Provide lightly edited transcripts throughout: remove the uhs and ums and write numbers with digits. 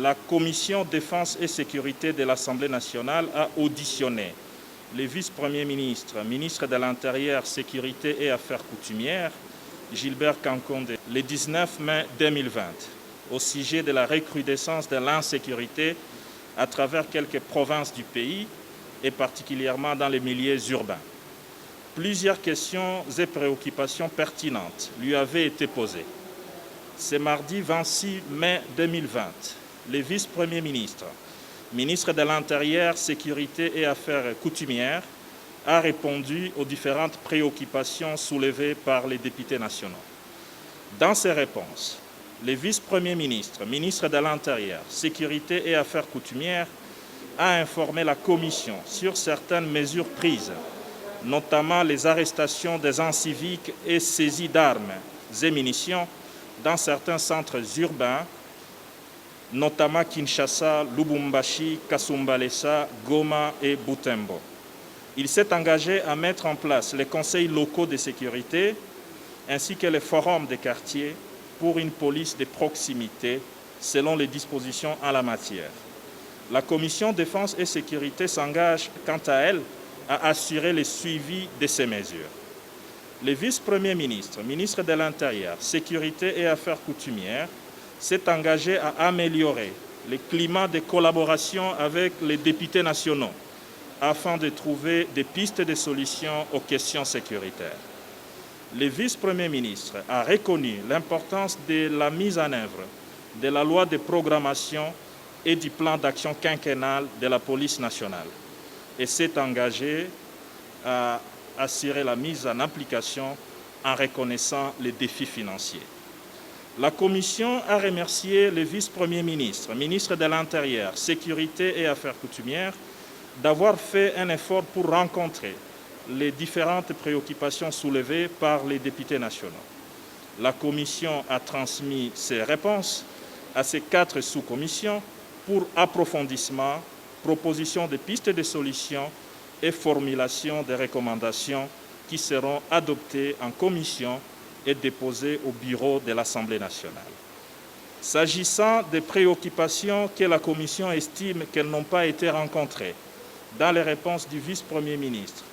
la Commission Défense et Sécurité de l'Assemblée nationale a auditionné le vice-premier ministre, ministre de l'Intérieur, Sécurité et Affaires coutumières, Gilbert Kankonde, le 19 mai 2020, au sujet de la recrudescence de l'insécurité à travers quelques provinces du pays et particulièrement dans les milieux urbains. Plusieurs questions et préoccupations pertinentes lui avaient été posées. Ce mardi 26 mai 2020, le vice-premier ministre, ministre de l'Intérieur, Sécurité et Affaires coutumières, a répondu aux différentes préoccupations soulevées par les députés nationaux. Dans ses réponses, le vice-premier ministre, ministre de l'Intérieur, Sécurité et Affaires coutumières, a informé la Commission sur certaines mesures prises, notamment les arrestations des inciviques et saisies d'armes et munitions dans certains centres urbains, notamment Kinshasa, Lubumbashi, Kasumbalesa, Goma et Butembo. Il s'est engagé à mettre en place les conseils locaux de sécurité ainsi que les forums de quartier pour une police de proximité selon les dispositions en la matière. La Commission Défense et Sécurité s'engage quant à elle à assurer le suivi de ces mesures. Le vice-premier ministre, ministre de l'Intérieur, Sécurité et Affaires coutumières, s'est engagé à améliorer le climat de collaboration avec les députés nationaux afin de trouver des pistes de solutions aux questions sécuritaires. Le vice-premier ministre a reconnu l'importance de la mise en œuvre de la loi de programmation et du plan d'action quinquennal de la police nationale et s'est engagé à assurer la mise en application en reconnaissant les défis financiers. La Commission a remercié le vice-premier ministre, ministre de l'Intérieur, Sécurité et Affaires coutumières, d'avoir fait un effort pour rencontrer les différentes préoccupations soulevées par les députés nationaux. La Commission a transmis ses réponses à ces 4 sous-commissions pour approfondissement, proposition de pistes de solutions et formulation de recommandations qui seront adoptées en commission et déposées au bureau de l'Assemblée nationale. S'agissant des préoccupations que la Commission estime qu'elles n'ont pas été rencontrées dans les réponses du vice-premier ministre,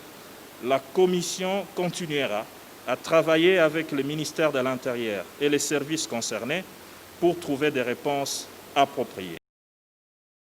la Commission continuera à travailler avec le ministère de l'Intérieur et les services concernés pour trouver des réponses appropriées.